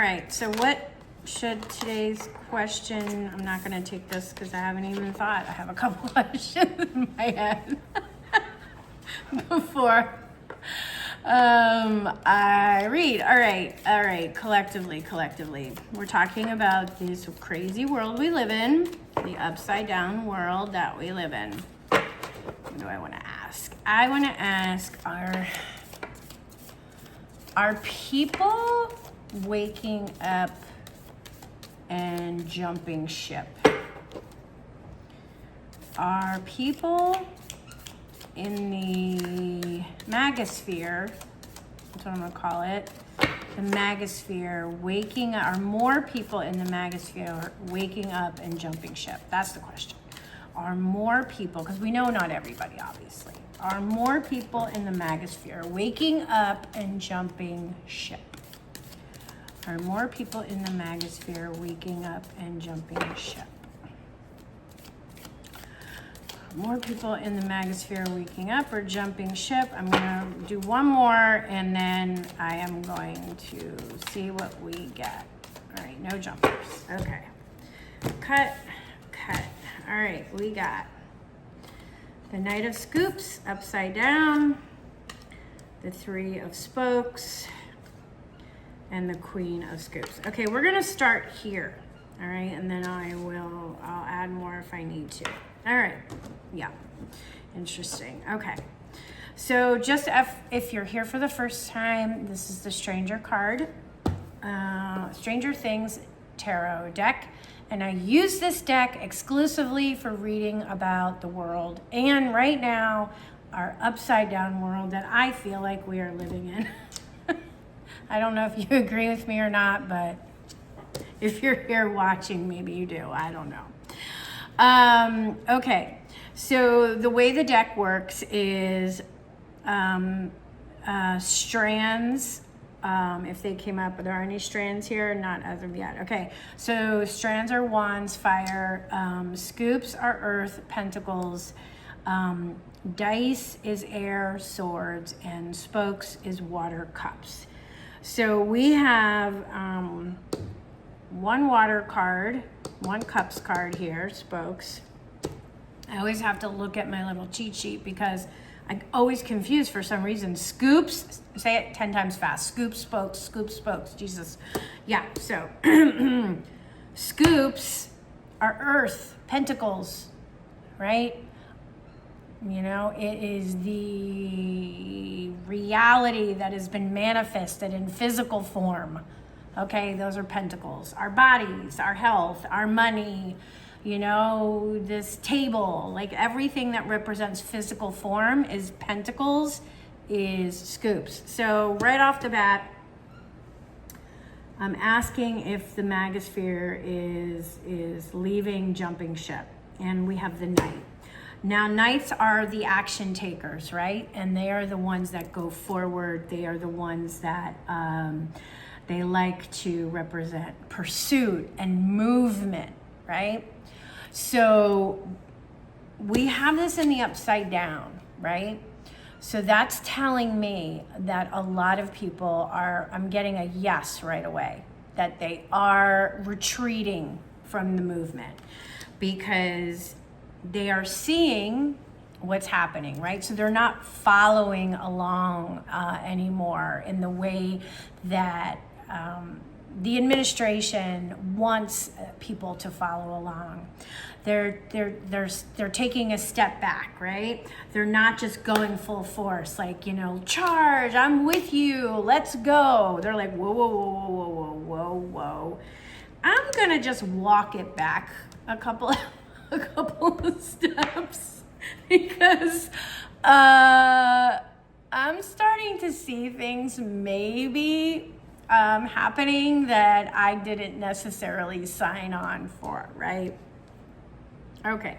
right, so what should today's question, I'm not gonna take this because I haven't even thought. I have a couple questions in my head before I read. All right, collectively. We're talking about this crazy world we live in, the upside down world that we live in. What do I want to ask? I want to ask, are people waking up and jumping ship? Are people in the MAGAsphere, that's what I'm gonna call it, the MAGAsphere waking up, are more people in the MAGAsphere waking up and jumping ship? That's the question. Are more people, because we know not everybody obviously, are more people in the MAGAsphere waking up and jumping ship? Are more people in the MAGAsphere waking up and jumping ship? More people in the MAGAsphere waking up or jumping ship. I'm gonna do one more and then I am going to see what we get. All right, no jumpers. Okay. Cut. All right, we got the Knight of Scoops upside down, the Three of Spokes, and the Queen of Scoops. Okay, we're gonna start here. All right, and then I'll add more if I need to. All right, yeah, interesting. Okay, so just if you're here for the first time, this is the Stranger card, Stranger Things Tarot deck, and I use this deck exclusively for reading about the world, and right now, our upside down world that I feel like we are living in. I don't know if you agree with me or not, but if you're here watching, maybe you do. I don't know. Okay, so the way the deck works is strands. If they came up, are there any strands here? Not as of yet. Okay, so strands are wands, fire. Scoops are earth, pentacles. Dice is air, swords, and spokes is water, cups. So we have one water card, one cups card here, spokes. I always have to look at my little cheat sheet because I'm always confused for some reason. Scoops, say it 10 times fast. Scoops, spokes, Jesus. Yeah, so scoops are earth, pentacles, right? You know, it is the reality that has been manifested in physical form. Okay, those are pentacles. Our bodies, our health, our money, you know, this table, like everything that represents physical form is pentacles, is scoops. So right off the bat, I'm asking if the MAGAsphere is leaving, jumping ship. And we have the Knight. Now, Knights are the action takers, right? And they are the ones that go forward. They are the ones that they like to represent pursuit and movement, right? So we have this in the upside down, right? So that's telling me that a lot of people are, I'm getting a yes right away, that they are retreating from the movement because they are seeing what's happening, right? So they're not following along anymore in the way that the administration wants people to follow along. They're taking a step back, right? They're not just going full force, like, you know, charge, I'm with you, let's go. They're like, whoa. I'm gonna just walk it back a couple of steps because I'm starting to see things maybe happening that I didn't necessarily sign on for, right? Okay.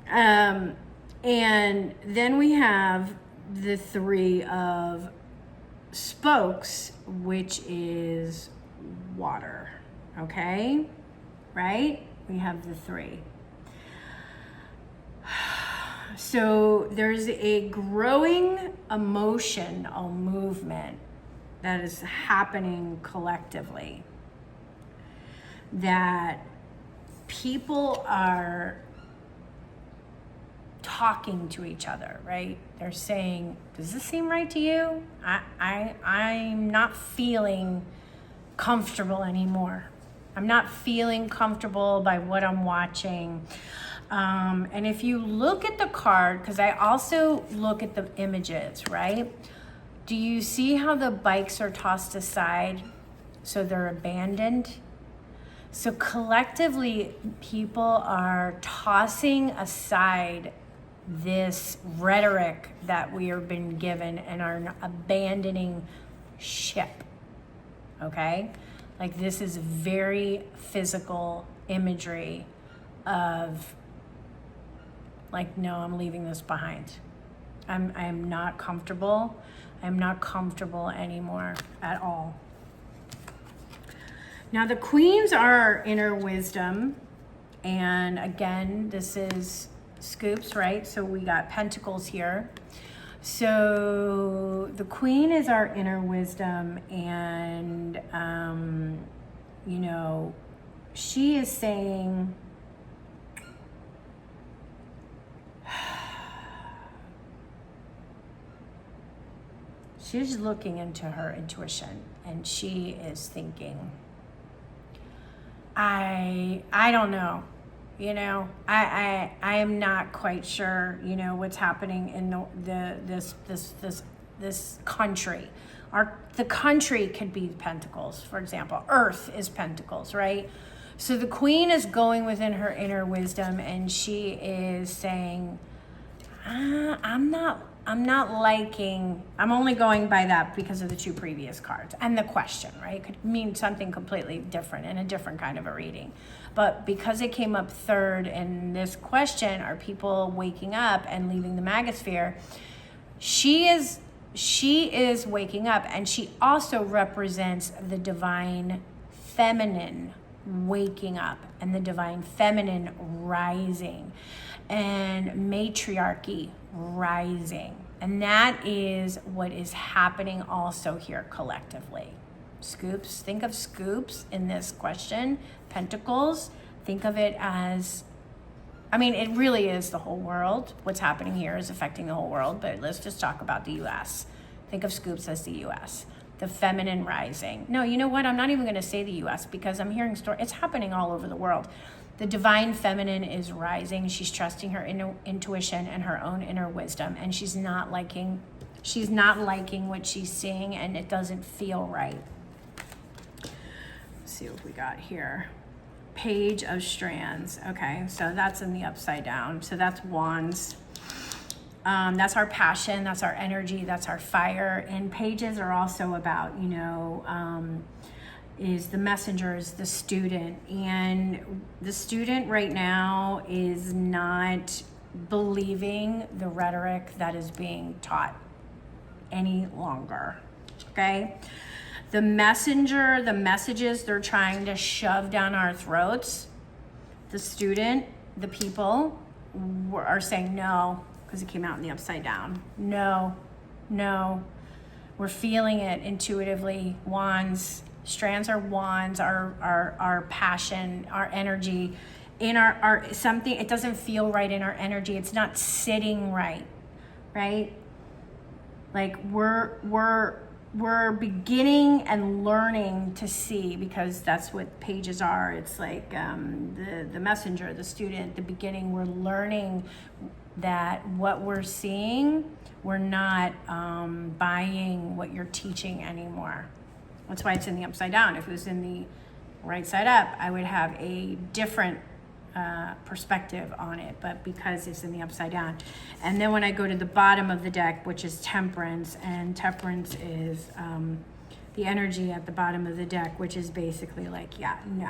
And then we have the Three of Spokes, which is water, okay? Right? We have the three. So there's a growing emotional movement that is happening collectively, that people are talking to each other, right? They're saying, does this seem right to you? I'm not feeling comfortable anymore. I'm not feeling comfortable by what I'm watching. And if you look at the card, because I also look at the images, right? Do you see how the bikes are tossed aside so they're abandoned? So collectively, people are tossing aside this rhetoric that we have been given and are abandoning ship, okay? Like, this is very physical imagery of, like, no, I'm leaving this behind. I'm not comfortable. I'm not comfortable anymore at all. Now, the queens are our inner wisdom. And again, this is scoops, right? So we got pentacles here. So the queen is our inner wisdom, and you know, she is saying, she's looking into her intuition, and she is thinking, I don't know. You know, I am not quite sure, you know, what's happening in this country. The country could be pentacles, for example. Earth is pentacles, right? So the queen is going within her inner wisdom, and she is saying, I'm only going by that because of the two previous cards and the question, right? It could mean something completely different in a different kind of a reading. But because it came up third in this question, are people waking up and leaving the MAGAsphere? She is waking up, and she also represents the divine feminine waking up and the divine feminine rising and matriarchy rising. And that is what is happening also here collectively. Scoops, think of scoops in this question. Pentacles, think of it as, I mean, it really is the whole world. What's happening here is affecting the whole world, but let's just talk about the US. Think of scoops as the US. The feminine rising. No, you know what? I'm not even going to say the US because I'm hearing stories. It's happening all over the world. The divine feminine is rising. She's trusting her intuition and her own inner wisdom, and she's not liking what she's seeing, and it doesn't feel right. Let's see what we got here. Page of Strands. Okay, so that's in the upside down. So that's wands. That's our passion, that's our energy, that's our fire. And pages are also about, you know, is the messenger, is the student. And the student right now is not believing the rhetoric that is being taught any longer, okay? The messenger, the messages they're trying to shove down our throats, the student, the people are saying no, because it came out in the upside down. No, no. We're feeling it intuitively. Wands, strands are wands, our passion, our energy. In our something, it doesn't feel right in our energy. It's not sitting right, right? Like we're beginning and learning to see, because that's what pages are. It's like the messenger, the student, the beginning. We're learning that what we're seeing, we're not buying what you're teaching anymore. That's why it's in the upside down. If it was in the right side up, I would have a different perspective on it, but because it's in the upside down. And then when I go to the bottom of the deck, which is Temperance, and Temperance is the energy at the bottom of the deck, which is basically like, yeah, no.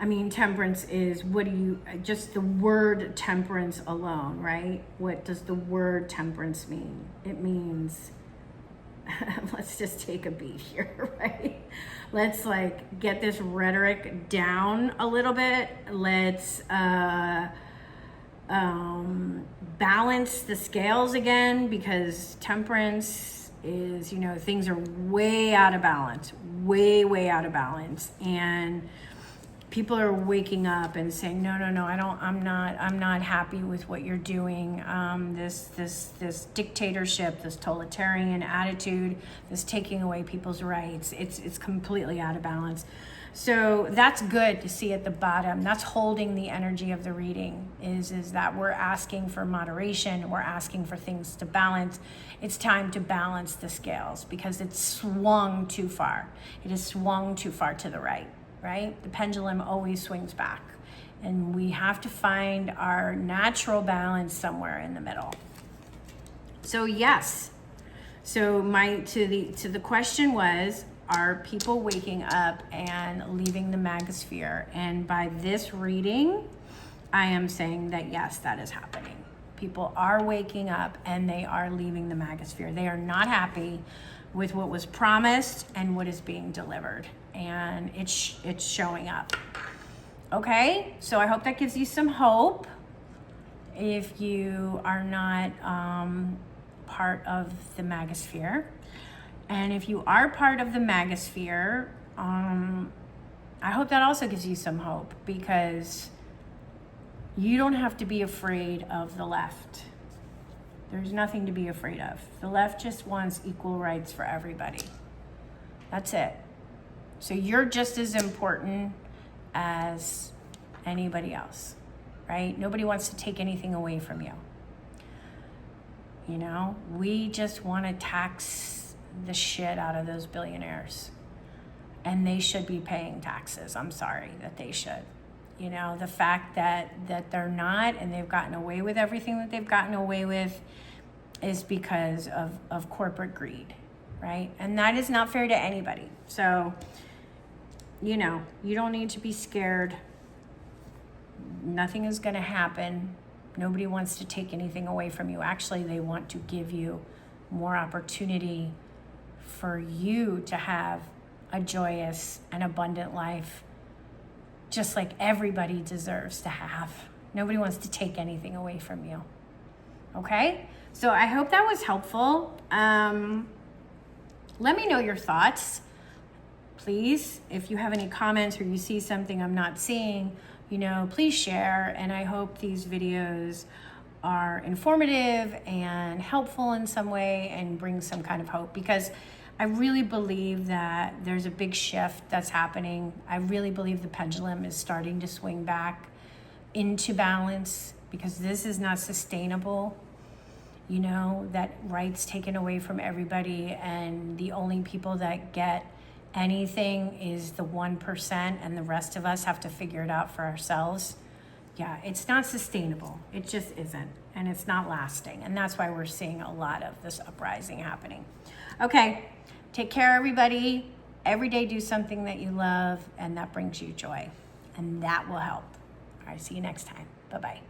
I mean, temperance is, what do you, just the word temperance alone, right? What does the word temperance mean? It means, let's just take a beat here, right? Let's like get this rhetoric down a little bit. Let's balance the scales again, because temperance you know, things are way out of balance, way out of balance. And people are waking up and saying, no, I'm not happy with what you're doing. This dictatorship, this totalitarian attitude, this taking away people's rights, it's completely out of balance. So that's good to see at the bottom. That's holding the energy of the reading, is that we're asking for moderation. We're asking for things to balance. It's time to balance the scales because it's swung too far. It has swung too far to the right, right? The pendulum always swings back. And we have to find our natural balance somewhere in the middle. So yes. So to the question was, are people waking up and leaving the MAGAsphere? And by this reading, I am saying that yes, that is happening. People are waking up and they are leaving the MAGAsphere. They are not happy with what was promised and what is being delivered. And it's showing up. Okay, so I hope that gives you some hope if you are not part of the MAGAsphere. And if you are part of the MAGAsphere, I hope that also gives you some hope, because you don't have to be afraid of the left. There's nothing to be afraid of. The left just wants equal rights for everybody. That's it. So you're just as important as anybody else, right? Nobody wants to take anything away from you. You know, we just want to tax the shit out of those billionaires, and they should be paying taxes. I'm sorry that they should. You know, the fact that they're not, and they've gotten away with everything that they've gotten away with, is because of corporate greed, right? And that is not fair to anybody. So, you know, you don't need to be scared. Nothing is going to happen. Nobody wants to take anything away from you. Actually, they want to give you more opportunity for you to have a joyous and abundant life, just like everybody deserves to have. Nobody wants to take anything away from you. Okay? So I hope that was helpful. Let me know your thoughts, please. If you have any comments or you see something I'm not seeing, you know, please share. And I hope these videos are informative and helpful in some way and bring some kind of hope, because I really believe that there's a big shift that's happening. I really believe the pendulum is starting to swing back into balance, because this is not sustainable. You know, that rights taken away from everybody, and the only people that get anything is the 1%, and the rest of us have to figure it out for ourselves. Yeah, it's not sustainable. It just isn't, and it's not lasting. And that's why we're seeing a lot of this uprising happening. Okay, take care, everybody. Every day do something that you love, and that brings you joy, and that will help. All right, see you next time. Bye-bye.